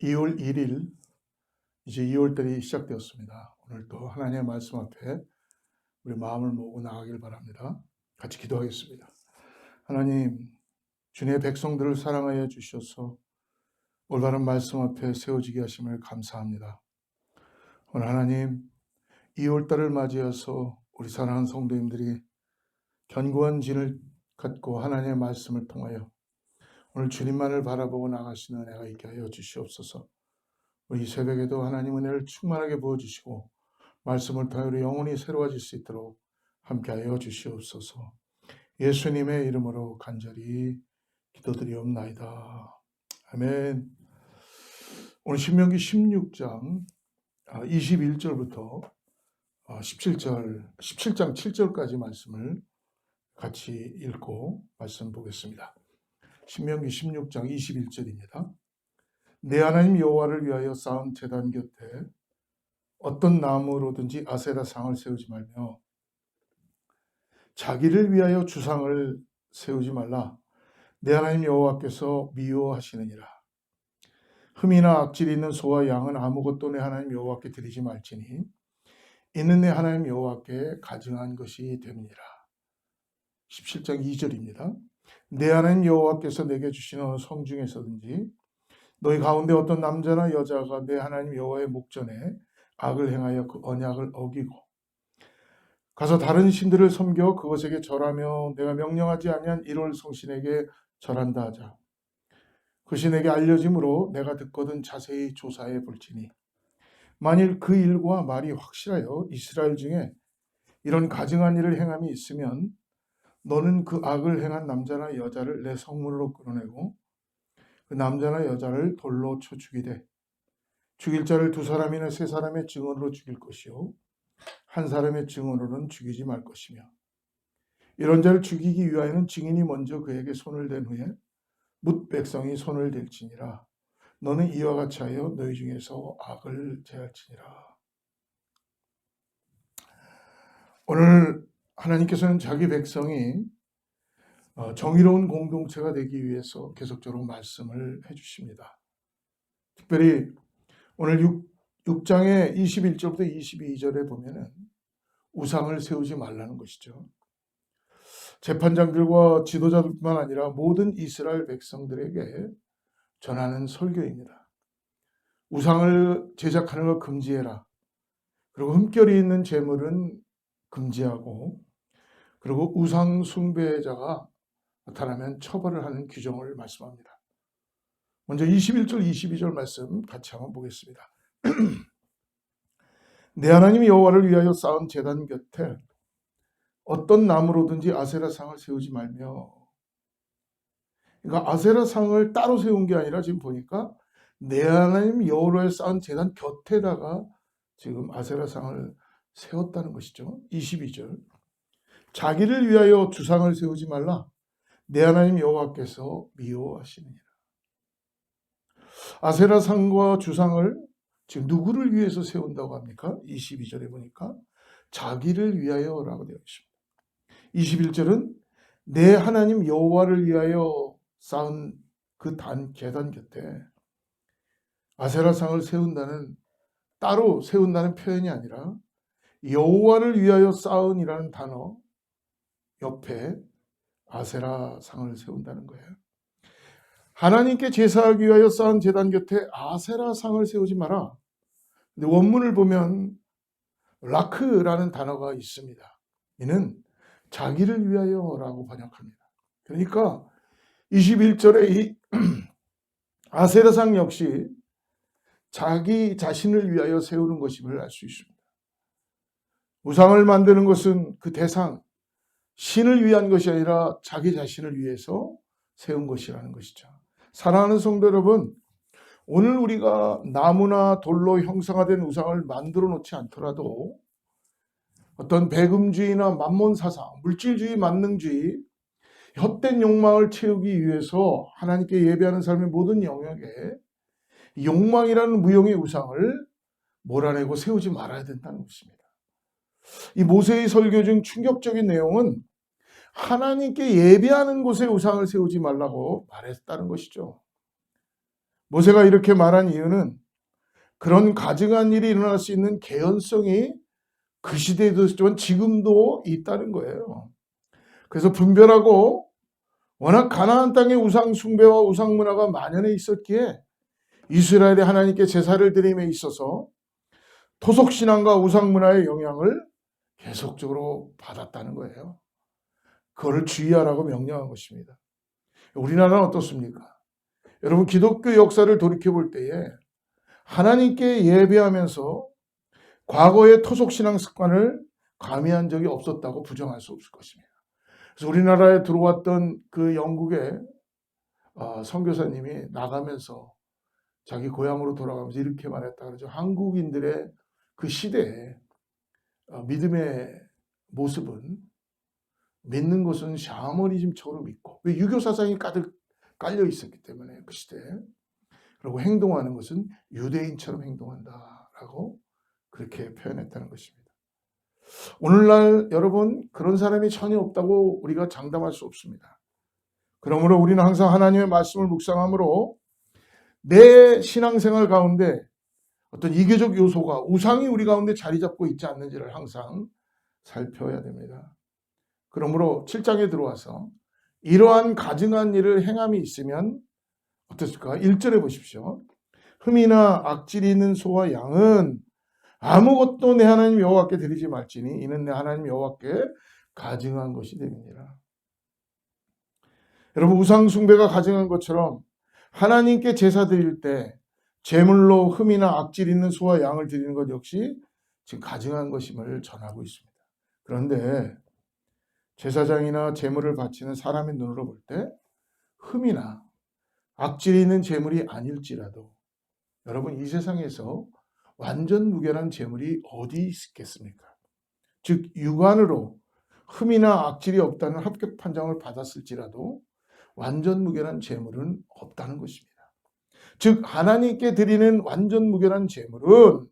2월 1일, 이제 2월달이 시작되었습니다. 오늘 또 하나님의 말씀 앞에 우리 마음을 모으고 나가길 바랍니다. 같이 기도하겠습니다. 하나님, 주님의 백성들을 사랑하여 주셔서 올바른 말씀 앞에 세워지게 하심을 감사합니다. 오늘 하나님, 2월달을 맞이해서 우리 사랑하는 성도님들이 견고한 진을 갖고 하나님의 말씀을 통하여 오늘 주님만을 바라보고 나가시는 은혜가 있게 하여 주시옵소서. 우리 새벽에도 하나님 은혜를 충만하게 부어주시고 말씀을 통해 우리 영혼이 새로워질 수 있도록 함께하여 주시옵소서. 예수님의 이름으로 간절히 기도드리옵나이다. 아멘. 오늘 신명기 16장 21절부터 17장 7절까지 말씀을 같이 읽고 말씀 보겠습니다. 신명기 16장 21절입니다. 내 하나님 여호와를 위하여 쌓은 제단 곁에 어떤 나무로든지 아세라 상을 세우지 말며 자기를 위하여 주상을 세우지 말라. 내 하나님 여호와께서 미워하시느니라. 흠이나 악질이 있는 소와 양은 아무것도 내 하나님 여호와께 드리지 말지니 이는 내 하나님 여호와께 가증한 것이 됨이니라. 17장 2절입니다. 내 하나님 여호와께서 내게 주시는 어느 성 중에서든지 너희 가운데 어떤 남자나 여자가 내 하나님 여호와의 목전에 악을 행하여 그 언약을 어기고 가서 다른 신들을 섬겨 그것에게 절하며 내가 명령하지 아니한 이롤 성신에게 절한다 하자. 그 신에게 알려짐으로 내가 듣거든 자세히 조사해 볼지니 만일 그 일과 말이 확실하여 이스라엘 중에 이런 가증한 일을 행함이 있으면 너는 그 악을 행한 남자나 여자를 내 성문으로 끌어내고 그 남자나 여자를 돌로 쳐 죽이되 죽일 자를 2사람이나 3사람의 증언으로 죽일 것이요 한 사람의 증언으로는 죽이지 말 것이며 이런 자를 죽이기 위하여는 증인이 먼저 그에게 손을 댄 후에 뭇 백성이 손을 댈지니라. 너는 이와 같이 하여 너희 중에서 악을 제할지니라. 오늘 하나님께서는 자기 백성이 정의로운 공동체가 되기 위해서 계속적으로 말씀을 해주십니다. 특별히 오늘 6장의 21절부터 22절에 보면은 우상을 세우지 말라는 것이죠. 재판장들과 지도자들뿐만 아니라 모든 이스라엘 백성들에게 전하는 설교입니다. 우상을 제작하는 걸 금지해라. 그리고 흠결이 있는 재물은 금지하고 그리고 우상 숭배자가 나타나면 처벌을 하는 규정을 말씀합니다. 먼저 21절, 22절 말씀 같이 한번 보겠습니다. 내 하나님 여호와를 위하여 쌓은 제단 곁에 어떤 나무로든지 아세라 상을 세우지 말며, 그러니까 아세라 상을 따로 세운 게 아니라 지금 보니까 내 하나님 여호와를 쌓은 제단 곁에다가 지금 아세라 상을 세웠다는 것이죠. 22절. 자기를 위하여 주상을 세우지 말라. 내 하나님 여호와께서 미워하시느니라. 아세라 상과 주상을 지금 누구를 위해서 세운다고 합니까? 22절에 보니까 자기를 위하여라고 되어 있습니다. 21절은 내 하나님 여호와를 위하여 쌓은 그 계단 곁에 아세라 상을 세운다는, 따로 세운다는 표현이 아니라 여호와를 위하여 쌓은이라는 단어 옆에 아세라 상을 세운다는 거예요. 하나님께 제사하기 위하여 쌓은 제단 곁에 아세라 상을 세우지 마라. 근데 원문을 보면 라크라는 단어가 있습니다. 이는 자기를 위하여라고 번역합니다. 그러니까 21절에 이 아세라상 역시 자기 자신을 위하여 세우는 것임을 알 수 있습니다. 우상을 만드는 것은 그 대상, 신을 위한 것이 아니라 자기 자신을 위해서 세운 것이라는 것이죠. 사랑하는 성도 여러분, 오늘 우리가 나무나 돌로 형상화된 우상을 만들어 놓지 않더라도 어떤 배금주의나 만몬사상, 물질주의, 만능주의, 헛된 욕망을 채우기 위해서 하나님께 예배하는 삶의 모든 영역에 욕망이라는 무용의 우상을 몰아내고 세우지 말아야 된다는 것입니다. 이 모세의 설교 중 충격적인 내용은 하나님께 예배하는 곳에 우상을 세우지 말라고 말했다는 것이죠. 모세가 이렇게 말한 이유는 그런 가증한 일이 일어날 수 있는 개연성이 그 시대에도 있지만 지금도 있다는 거예요. 그래서 분별하고 워낙 가나안 땅에 우상 숭배와 우상 문화가 만연해 있었기에 이스라엘이 하나님께 제사를 드림에 있어서 토속 신앙과 우상 문화의 영향을 계속적으로 받았다는 거예요. 그거를 주의하라고 명령한 것입니다. 우리나라는 어떻습니까? 여러분, 기독교 역사를 돌이켜 볼 때에 하나님께 예배하면서 과거의 토속 신앙 습관을 가미한 적이 없었다고 부정할 수 없을 것입니다. 그래서 우리나라에 들어왔던 그 영국의 선교사님이 나가면서 자기 고향으로 돌아가면서 이렇게 말했다 그러죠. 한국인들의 그 시대에 믿음의 모습은 믿는 것은 샤머니즘처럼 믿고, 왜 유교 사상이 가득 깔려 있었기 때문에 그 시대에. 그리고 행동하는 것은 유대인처럼 행동한다라고 그렇게 표현했다는 것입니다. 오늘날 여러분, 그런 사람이 전혀 없다고 우리가 장담할 수 없습니다. 그러므로 우리는 항상 하나님의 말씀을 묵상함으로 내 신앙생활 가운데 어떤 이교적 요소가, 우상이 우리 가운데 자리 잡고 있지 않는지를 항상 살펴야 됩니다. 그러므로 7장에 들어와서 이러한 가증한 일을 행함이 있으면 어떻습니까? 1절에 보십시오. 흠이나 악질이 있는 소와 양은 아무것도 내 하나님 여호와께 드리지 말지니 이는 내 하나님 여호와께 가증한 것이 됨이니라. 여러분, 우상 숭배가 가증한 것처럼 하나님께 제사 드릴 때 제물로 흠이나 악질 있는 소와 양을 드리는 것 역시 지금 가증한 것임을 전하고 있습니다. 그런데 제사장이나 제물을 바치는 사람의 눈으로 볼 때 흠이나 악질이 있는 제물이 아닐지라도 여러분, 이 세상에서 완전 무결한 제물이 어디 있겠습니까? 즉 육안으로 흠이나 악질이 없다는 합격 판정을 받았을지라도 완전 무결한 제물은 없다는 것입니다. 즉 하나님께 드리는 완전 무결한 제물은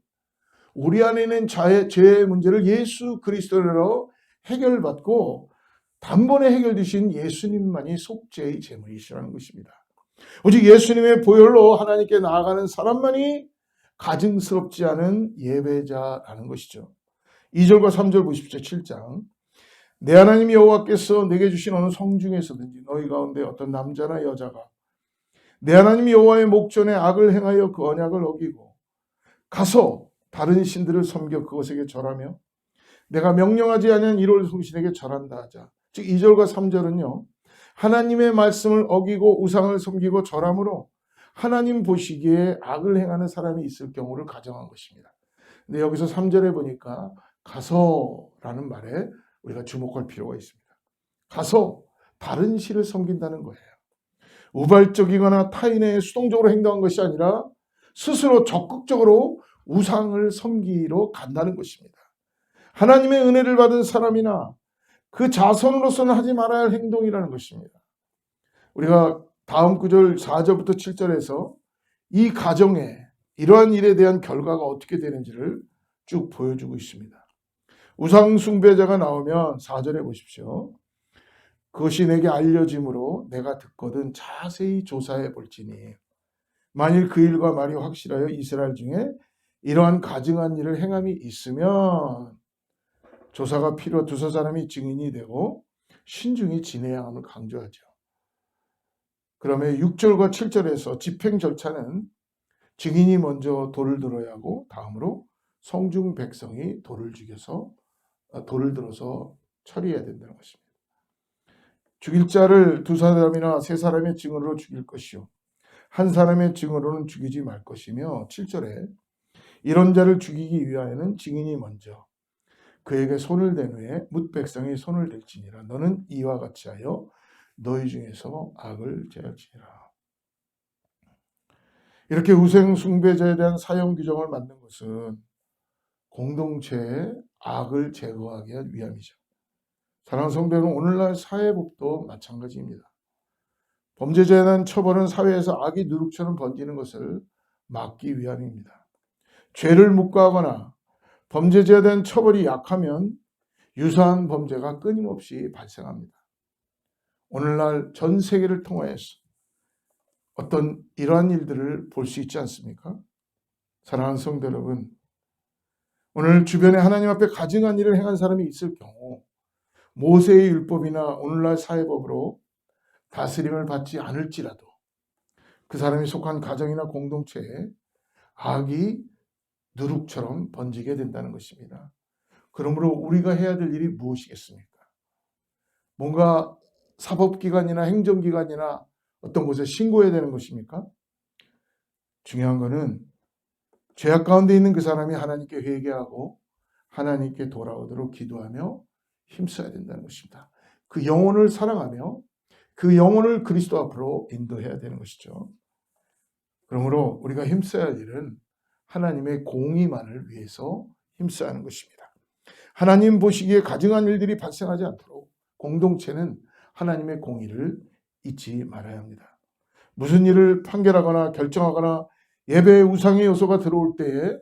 우리 안에 있는 죄의 문제를 예수 그리스도로 해결받고 단번에 해결되신 예수님만이 속죄의 제물이시라는 것입니다. 오직 예수님의 보혈로 하나님께 나아가는 사람만이 가증스럽지 않은 예배자라는 것이죠. 2절과 3절 보십시오. 7장. 내 하나님 여호와께서 내게 주신 어느 성중에서든지 너희 가운데 어떤 남자나 여자가 내 하나님 여호와의 목전에 악을 행하여 그 언약을 어기고 가서 다른 신들을 섬겨 그것에게 절하며 내가 명령하지 아니한 이롤 송신에게 절한다 하자. 즉 2절과 3절은요. 하나님의 말씀을 어기고 우상을 섬기고 절함으로 하나님 보시기에 악을 행하는 사람이 있을 경우를 가정한 것입니다. 근데 여기서 3절에 보니까 가서라는 말에 우리가 주목할 필요가 있습니다. 가서 다른 신을 섬긴다는 거예요. 우발적이거나 타인에 수동적으로 행동한 것이 아니라 스스로 적극적으로 우상을 섬기러 간다는 것입니다. 하나님의 은혜를 받은 사람이나 그 자손으로서는 하지 말아야 할 행동이라는 것입니다. 우리가 다음 구절 4절부터 7절에서 이 가정에 이러한 일에 대한 결과가 어떻게 되는지를 쭉 보여주고 있습니다. 우상 숭배자가 나오면 4절에 보십시오. 그것이 내게 알려짐으로 내가 듣거든 자세히 조사해 볼지니 만일 그 일과 말이 확실하여 이스라엘 중에 이러한 가증한 일을 행함이 있으면 조사가 필요 두서 사람이 증인이 되고 신중히 지내야 함을 강조하죠. 그러면 6절과 7절에서 집행 절차는 증인이 먼저 돌을 들어야 하고 다음으로 성중 백성이 돌을 들어서 처리해야 된다는 것입니다. 죽일 자를 두 사람이나 세 사람의 증언으로 죽일 것이요 한 사람의 증언으로는 죽이지 말 것이며 7절에 이런 자를 죽이기 위하여는 증인이 먼저 그에게 손을 댄 후에 뭇 백성이 손을 댈지니라. 너는 이와 같이 하여 너희 중에서 악을 제할지니라. 이렇게 우상 숭배자에 대한 사형 규정을 만든 것은 공동체의 악을 제거하기 위함이죠. 사랑하는 성도 여러분, 오늘날 사회법도 마찬가지입니다. 범죄자에 대한 처벌은 사회에서 악이 누룩처럼 번지는 것을 막기 위함입니다. 죄를 묵과하거나 범죄자에 대한 처벌이 약하면 유사한 범죄가 끊임없이 발생합니다. 오늘날 전 세계를 통하여서 어떤 이러한 일들을 볼 수 있지 않습니까? 사랑하는 성도 여러분, 오늘 주변에 하나님 앞에 가증한 일을 행한 사람이 있을 경우 모세의 율법이나 오늘날 사회법으로 다스림을 받지 않을지라도 그 사람이 속한 가정이나 공동체에 악이 누룩처럼 번지게 된다는 것입니다. 그러므로 우리가 해야 될 일이 무엇이겠습니까? 뭔가 사법기관이나 행정기관이나 어떤 곳에 신고해야 되는 것입니까? 중요한 것은 죄악 가운데 있는 그 사람이 하나님께 회개하고 하나님께 돌아오도록 기도하며 힘써야 된다는 것입니다. 그 영혼을 사랑하며 그 영혼을 그리스도 앞으로 인도해야 되는 것이죠. 그러므로 우리가 힘써야 할 일은 하나님의 공의만을 위해서 힘써야 하는 것입니다. 하나님 보시기에 가증한 일들이 발생하지 않도록 공동체는 하나님의 공의를 잊지 말아야 합니다. 무슨 일을 판결하거나 결정하거나 예배에 우상의 요소가 들어올 때에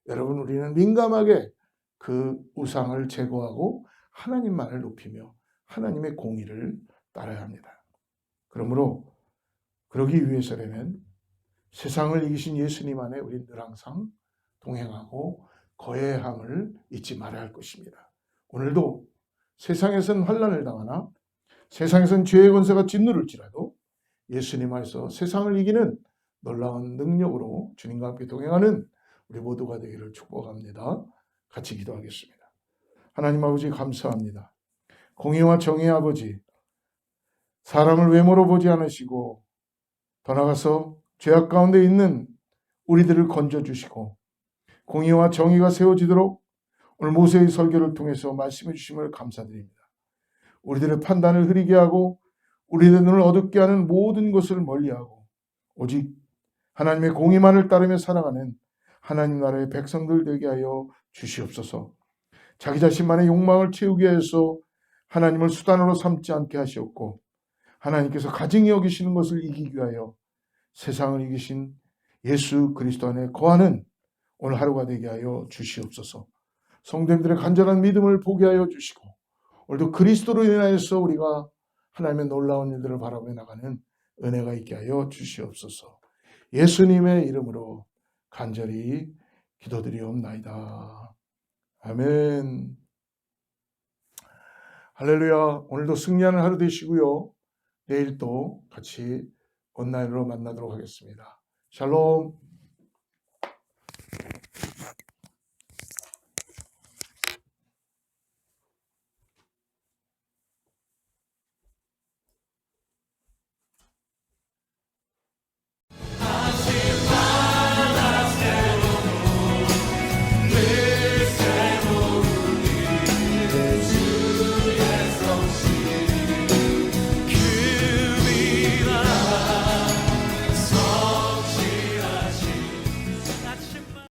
여러분 우리는 민감하게 그 우상을 제거하고 하나님만을 높이며 하나님의 공의를 따라야 합니다. 그러므로 그러기 위해서라면 세상을 이기신 예수님 안에 우리는 늘 항상 동행하고 거해함을 잊지 말아야 할 것입니다. 오늘도 세상에선 환난을 당하나 세상에선 죄의 권세가 짓누를지라도 예수님 안에서 세상을 이기는 놀라운 능력으로 주님과 함께 동행하는 우리 모두가 되기를 축복합니다. 같이 기도하겠습니다. 하나님 아버지 감사합니다. 공의와 정의의 아버지, 사람을 외모로 보지 않으시고 더 나아가서 죄악 가운데 있는 우리들을 건져주시고 공의와 정의가 세워지도록 오늘 모세의 설교를 통해서 말씀해 주심을 감사드립니다. 우리들의 판단을 흐리게 하고 우리들의 눈을 어둡게 하는 모든 것을 멀리하고 오직 하나님의 공의만을 따르며 살아가는 하나님 나라의 백성들 되게 하여 주시옵소서. 자기 자신만의 욕망을 채우기 위해서 하나님을 수단으로 삼지 않게 하시옵고 하나님께서 가증히 여기시는 것을 이기기 위하여 세상을 이기신 예수 그리스도 안에 거하는 오늘 하루가 되게 하여 주시옵소서. 성도님들의 간절한 믿음을 보게 하여 주시고 오늘도 그리스도로 인하여서 우리가 하나님의 놀라운 일들을 바라보며 나가는 은혜가 있게 하여 주시옵소서. 예수님의 이름으로 간절히 기도드리옵나이다. 아멘. 할렐루야. 오늘도 승리하는 하루 되시고요. 내일 또 같이 온라인으로 만나도록 하겠습니다. 샬롬.